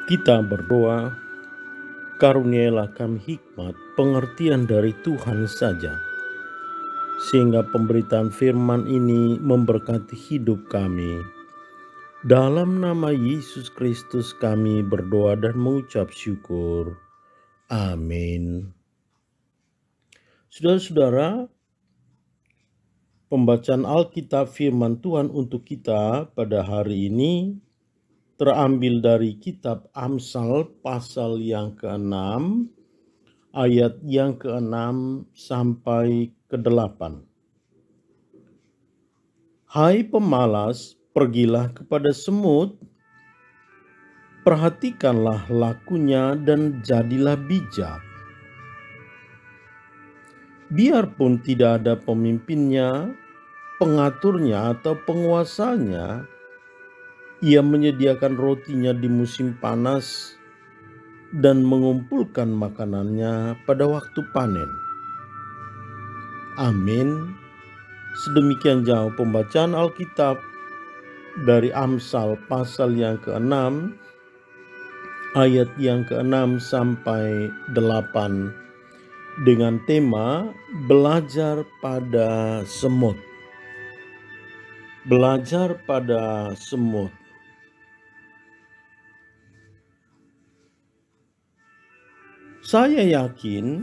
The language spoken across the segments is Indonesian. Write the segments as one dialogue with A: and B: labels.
A: Kita berdoa, karuniailah kami hikmat pengertian dari Tuhan saja, sehingga pemberitaan firman ini memberkati hidup kami. Dalam nama Yesus Kristus kami berdoa dan mengucap syukur. Amin. Saudara-saudara, pembacaan Alkitab firman Tuhan untuk kita pada hari ini terambil dari kitab Amsal pasal yang ke-6, ayat yang ke-6 sampai ke-8. Hai pemalas, pergilah kepada semut, perhatikanlah lakunya dan jadilah bijak. Biarpun tidak ada pemimpinnya, pengaturnya atau penguasanya, ia menyediakan rotinya di musim panas dan mengumpulkan makanannya pada waktu panen. Amin. Sedemikian jauh pembacaan Alkitab dari Amsal pasal yang ke-6, ayat yang ke-6 sampai 8 dengan tema belajar pada semut. Belajar pada semut. Saya yakin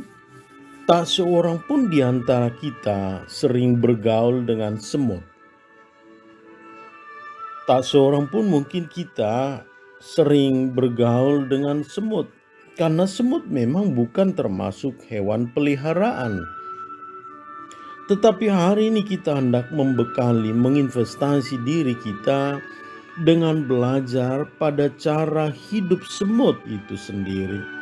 A: tak seorang pun di antara kita sering bergaul dengan semut. Tak seorang pun mungkin kita sering bergaul dengan semut, karena semut memang bukan termasuk hewan peliharaan. Tetapi hari ini kita hendak membekali, menginvestasi diri kita dengan belajar pada cara hidup semut itu sendiri.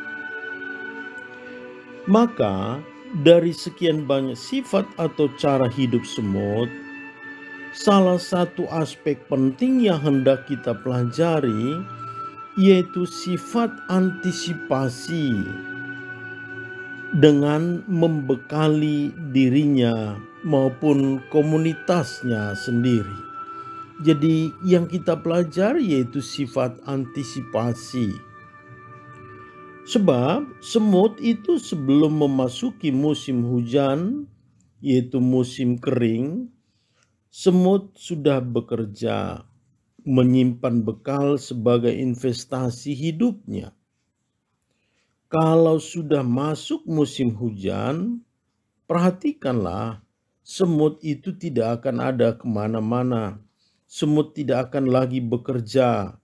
A: Maka dari sekian banyak sifat atau cara hidup semut, salah satu aspek penting yang hendak kita pelajari yaitu sifat antisipasi dengan membekali dirinya maupun komunitasnya sendiri. Jadi yang kita pelajari yaitu sifat antisipasi. Sebab semut itu sebelum memasuki musim hujan, yaitu musim kering, semut sudah bekerja menyimpan bekal sebagai investasi hidupnya. Kalau sudah masuk musim hujan, perhatikanlah, semut itu tidak akan ada kemana-mana. Semut tidak akan lagi bekerja,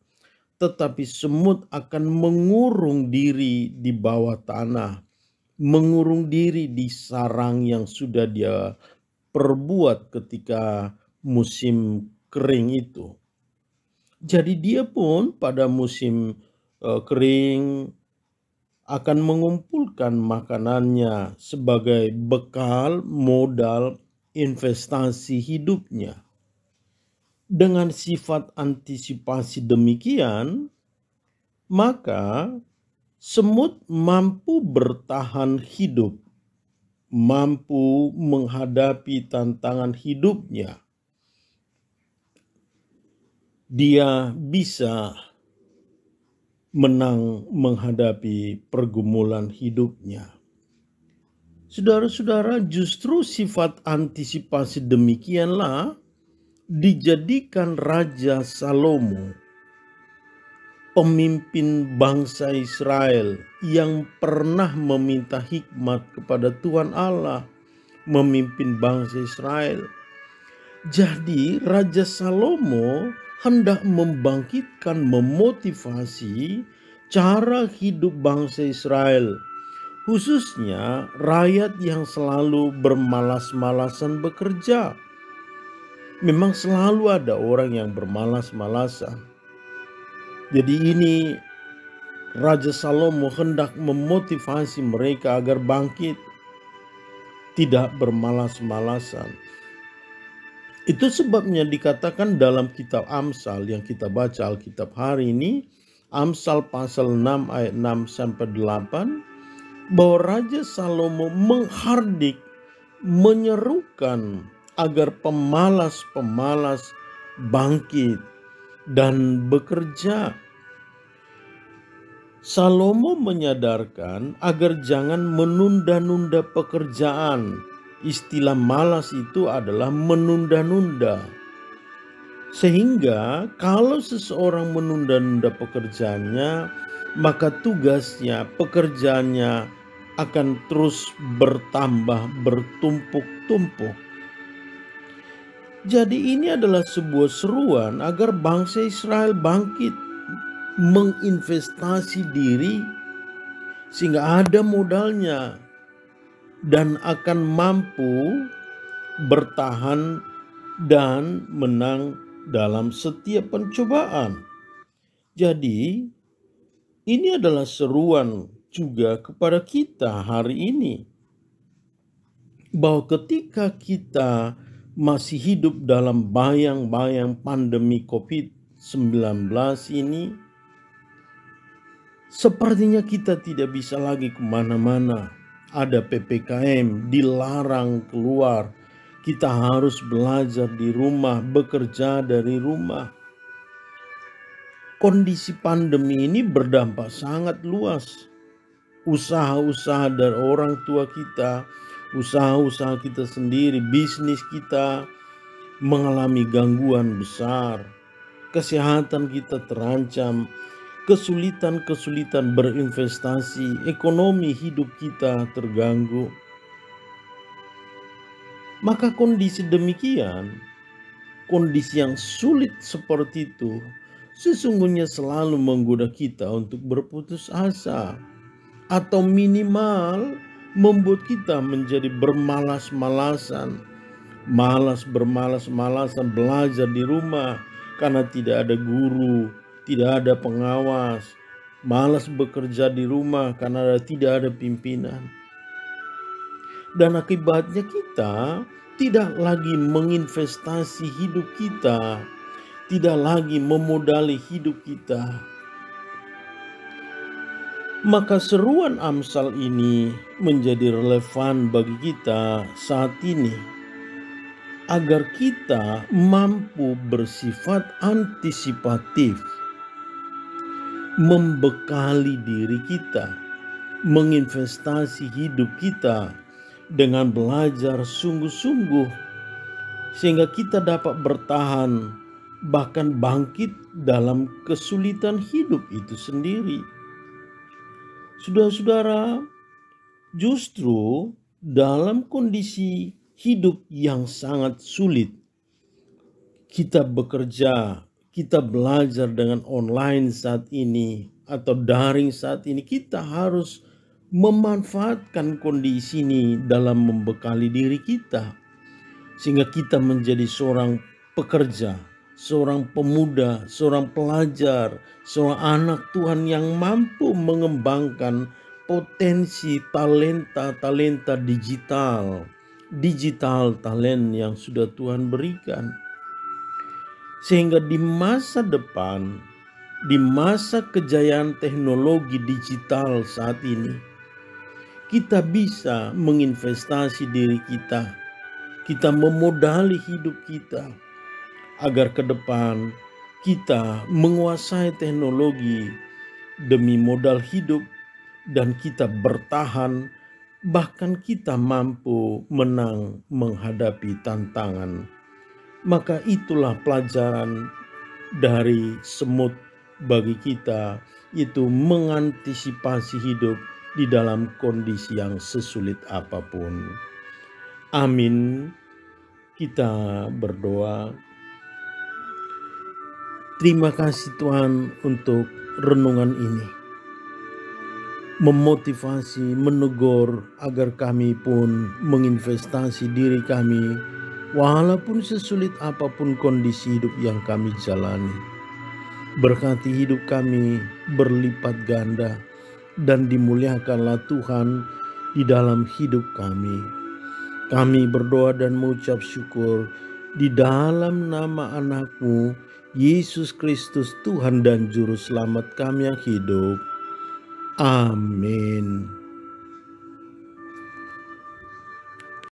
A: tetapi semut akan mengurung diri di bawah tanah, mengurung diri di sarang yang sudah dia perbuat ketika musim kering itu. Jadi dia pun pada musim kering akan mengumpulkan makanannya sebagai bekal modal investasi hidupnya. Dengan sifat antisipasi demikian, maka semut mampu bertahan hidup, mampu menghadapi tantangan hidupnya. Dia bisa menang menghadapi pergumulan hidupnya. Saudara-saudara, justru sifat antisipasi demikianlah dijadikan Raja Salomo, pemimpin bangsa Israel yang pernah meminta hikmat kepada Tuhan Allah, memimpin bangsa Israel. Jadi Raja Salomo hendak membangkitkan, memotivasi cara hidup bangsa Israel, khususnya rakyat yang selalu bermalas-malasan bekerja. Memang selalu ada orang yang bermalas-malasan. Jadi ini Raja Salomo hendak memotivasi mereka agar bangkit, tidak bermalas-malasan. Itu sebabnya dikatakan dalam kitab Amsal yang kita baca Alkitab hari ini, Amsal pasal 6 ayat 6 sampai 8, bahwa Raja Salomo menghardik, menyerukan agar pemalas-pemalas bangkit dan bekerja. Salomo menyadarkan agar jangan menunda-nunda pekerjaan. Istilah malas itu adalah menunda-nunda. Sehingga kalau seseorang menunda-nunda pekerjaannya, maka tugasnya, pekerjaannya akan terus bertambah, bertumpuk-tumpuk. Jadi ini adalah sebuah seruan agar bangsa Israel bangkit, menginvestasi diri sehingga ada modalnya dan akan mampu bertahan dan menang dalam setiap pencobaan. Jadi ini adalah seruan juga kepada kita hari ini, bahwa ketika kita masih hidup dalam bayang-bayang pandemi COVID-19 ini, sepertinya kita tidak bisa lagi kemana-mana. Ada PPKM, dilarang keluar. Kita harus belajar di rumah, bekerja dari rumah. Kondisi pandemi ini berdampak sangat luas. Usaha-usaha dari orang tua kita, usaha-usaha kita sendiri, bisnis kita mengalami gangguan besar. Kesehatan kita terancam, kesulitan-kesulitan berinvestasi, ekonomi hidup kita terganggu. Maka kondisi demikian, kondisi yang sulit seperti itu, sesungguhnya selalu menggoda kita untuk berputus asa, atau minimal membuat kita menjadi bermalas-malasan, bermalas-malasan belajar di rumah karena tidak ada guru, tidak ada pengawas, malas bekerja di rumah karena tidak ada pimpinan. Dan akibatnya kita tidak lagi menginvestasi hidup kita, tidak lagi memodali hidup kita. Maka seruan Amsal ini menjadi relevan bagi kita saat ini, agar kita mampu bersifat antisipatif, membekali diri kita, menginvestasi hidup kita dengan belajar sungguh-sungguh, sehingga kita dapat bertahan, bahkan bangkit dalam kesulitan hidup itu sendiri. Saudara-saudara, justru dalam kondisi hidup yang sangat sulit, kita bekerja, kita belajar dengan online saat ini atau daring saat ini, kita harus memanfaatkan kondisi ini dalam membekali diri kita, sehingga kita menjadi seorang pekerja, seorang pemuda, seorang pelajar, seorang anak Tuhan yang mampu mengembangkan potensi talenta digital talent yang sudah Tuhan berikan. Sehingga di masa depan, di masa kejayaan teknologi digital saat ini, kita bisa menginvestasi diri kita memodali hidup kita, agar ke depan kita menguasai teknologi demi modal hidup dan kita bertahan, bahkan kita mampu menang menghadapi tantangan. Maka itulah pelajaran dari semut bagi kita, itu mengantisipasi hidup di dalam kondisi yang sesulit apapun. Amin. Kita berdoa. Terima kasih Tuhan untuk renungan ini, memotivasi, menegur agar kami pun menginvestasi diri kami walaupun sesulit apapun kondisi hidup yang kami jalani. Berkati hidup kami berlipat ganda dan dimuliakanlah Tuhan di dalam hidup kami. Kami berdoa dan mengucap syukur di dalam nama anak-Mu, Yesus Kristus, Tuhan dan Juru Selamat kami yang hidup. Amin.